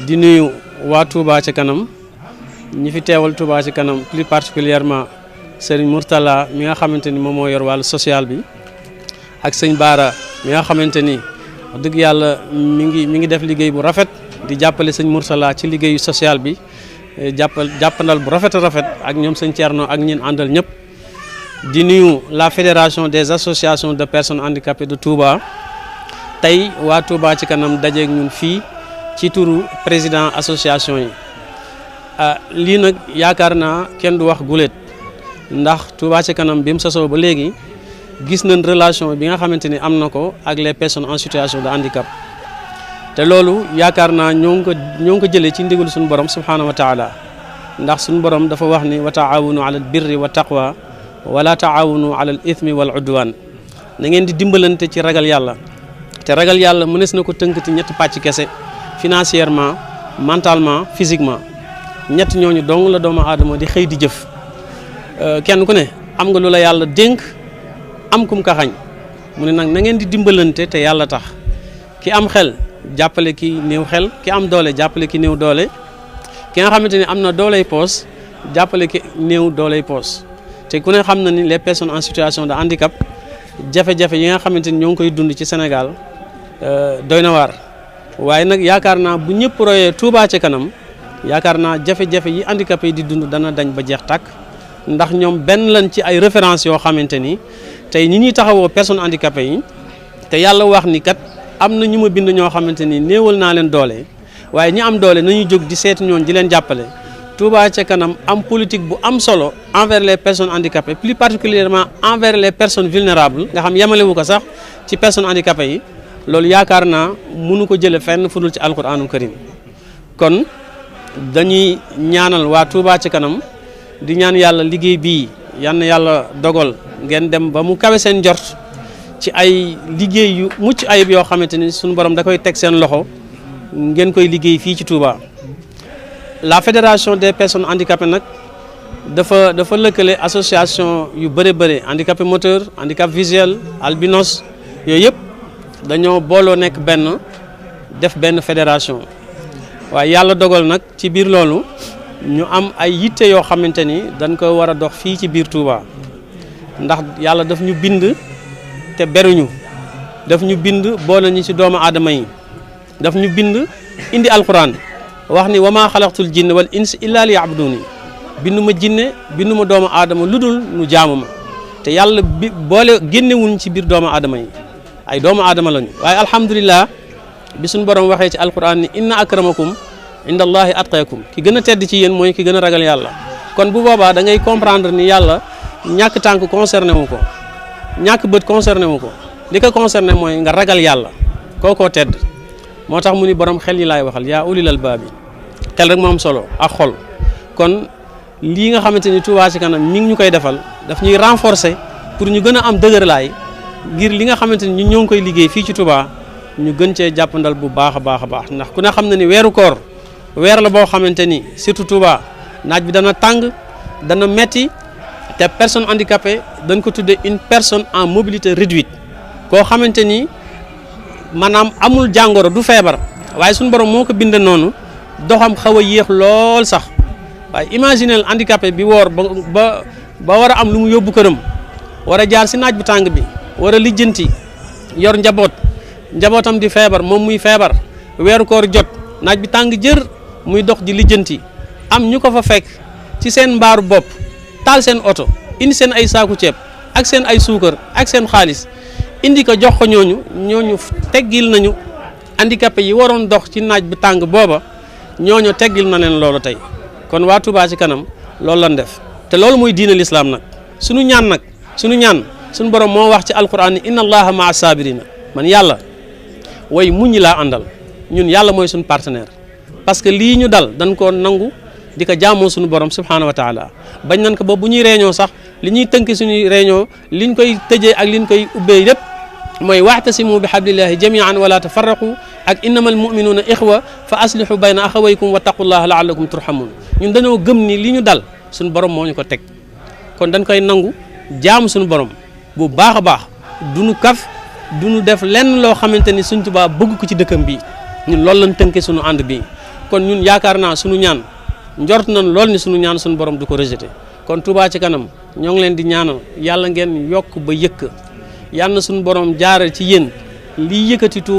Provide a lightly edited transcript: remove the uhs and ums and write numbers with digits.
di nuyu waa Touba ci kanam ñi fi teewal Touba ci kanam plus particulièrement Serigne Mourtala mi nga xamante ni moom moo yor wàllu social bi ak sëñ Baara mi nga xamante ni wax dëgg yàlla mi ngi def liggéey bu rafet di jàppale sëñ Mourtala ci liggéeyu social bi jàppandal bu rafet a rafet ak ñoom sëñ Thierno ak ñin àndal ñëpp. di nuyu la fédération des associations de personnes handicapées de Touba tey waa Touba ci kanam dajeeg ñun fii ci turu président association yi lii nag yaakaar naa kenn du wax guléet ndax Touba ci kanam bi mu sosoo ba léegi gis nañ relation bi nga xamante ni am na ko ak les personnes en situation de handicap te loolu yaakaar naa ñoo ngi ko jëlee ci ndigal suñu borom subhanahu wa taala ndax suñu borom dafa wax ni wa taawunu ala al birri wa taqwa wala taawunu ala al ithmi wal udwan na ngeen di dimbalante ci ragal yàlla te ragal yàlla mënees na ko tënk ci ñetti pàcc kese financièrement mentalement physiquement ñett ñooñu dong la doomu aadama di xëy di jëf kenn ku ne am nga lu la yàlla dénk am kum kaxañ mu ne nag na ngeen di dimbalante te yàlla tax ki am xel jàppale ki néew xel ki am doole jàppale ki néew doole ki nga xamante ni am na dooley poos jàppale ki néew dooley poos te ku ne xam na ni les personnes en situation de handicap jafe-jafe yi nga xamante ni ñoo ngi koy dund ci Sénégal doy na waar waaye nag yaakaar naa bu ñëpp royee Touba ci kanam yaakaar naa jafe-jafe yi handicapé yi di dund dana dañ ba jeex tàkk ndax ñoom benn lañ ci ay références yoo xamante ni tey ñi ñuy taxawoo personnes handicapées yi te yàlla wax ni kat am na ñu ma bind ñoo xamante ni néewal naa leen doole waaye ñi am doole nañu jóg di seeti ñoon di leen jàppale Touba ca kanam am politique bu am solo envers les personnes handicapées plus particulièrement envers les personnes vulnérables nga xam yemalewu ko sax ci personnes handicapées yi loolu yaakaar naa mënu ko jële fenn fu dul ci alquranul karim kon dañuy ñaanal waa Touba ca kanam di ñaan yàlla liggéey bii yal na yàlla dogal ngeen dem ba mu kawe seen njort ci ay liggéey yu mucc ayib yoo xamante ni suñu borom da koy teg seen loxo ngeen koy liggéey fii ci Touba. La fédération des personnes handicapées nag dafa lëkkale association yu bëre handicapé moteur handicap visuel albinos yooyu yëpp dañoo booloo nekk benn def benn fédération waaye yàlla dogal nag ci biir loolu ñu am ay yitte yoo xamante ni dañ ko war a dox fii ci biir Touba ndax yàlla daf ñu bind te beruñu daf ñu bind boole ñu ci doomu aadama yi daf ñu bind indi alquran wax ni wa maa xalaqtul jinne wal ins illa li yabuduni bindu ma jinne bindu ma doomu aadama lu dul nu jaamu ma te yàlla bi boole génnewuñ ci biir doomu aadama yi ay doomu aadama lañu waaye alhamdulilah bi suñ borom waxee ci alquran ni inna akramakum inda allahi atqakum ki gën a tedd ci yéen mooy ki gën a ragal yàlla kon bu boobaa da ngay comprendre ni yàlla ñàkk tànk concerné wu ko ñàkk bët concerné wu ko li ko concerné mooy nga ragal yàlla kookoo tedd moo tax mu ni borom xel yi laay waxal yaa ulil albaabi xel rek moo am solo ak xol kon lii nga xamante ni Touba ci kanam mi ngi ñu koy defal daf ñuy renforcer pour ñu gën a am dëgërlaay ngir li nga xamante ni ñun ñoo ngi koy liggéey fii ci Touba ñu gën cee jàppandal bu baax a baax ndax ku ne xam na ni weeru koor weer la boo xamante ni surtout Touba naaj bi dana tàng dana metti te personne handicapée dañ ko tuddee une personne en mobilité réduite koo xamante ni maanaam amul jàngoro du feebar waaye suñu borom moo ko bindee noonu doxam xaw a yéex lool sax waaye imaginel handicapé bi woor ba war a am lu mu yóbbu këram war a jaar si naaj bu tàng bi war a lijjanti yor njabootam di feebar moom muy feebar weeru koor jot naaj bi tàng jër muy dox di lijjanti am ñu ko fa fekk ci seen mbaaru bopp taal seen oto indi seen ay saaku ceeb ak seen ay suukar ak seen xaalis indi ko jox ko ñooñu teggil nañu handicapé yi waroon dox ci naaj bu tàng booba ñooñu teggil na leen loolu tey kon waa Touba ci kanam loolu lan def te loolu mooy diine l'islam nag suñu suñu borom moo wax ci alquran ni inna allaha maa sabirina man yàlla way muñ ñi laa àndal ñun yàlla mooy suñu partenaire parce que lii ñu dal dañ koo nangu di ko jaamoo suñu borom subhanahu wa taala bañ nañ ko ba bu ñuy réunion sax li ñuy tënk suñuy réunion liñ koy tëjee ak liñ koy ubbee lépp mooy wa'tasimu bi hablillahi jami'an wala tafarraqu ak innamal mu'minuna ixwa fa aslihu bayna axawaykum wa taqullaha la'allakum turhamun ñun dañoo gëm ni li ñu dal suñu borom moo ñu ko teg kon dañ koy nangu jaamu suñu borom bu baax a baax duñu kaf duñu def lenn loo xamante ni Sëñ Tuubaa bëgg ko ci dëkkam bi ñun loolu lañ tënkee suñu ànd bi kon ñun yaakaar naa suñu ñaan njort nañ lool ni suñu ñaan suñu borom du ko rejeté kon Touba ci kanam ñoo ngi leen di ñaanal yàlla ngeen yokk ba yëkk yàlla na suñu borom jaare ci yéen liy yëkkati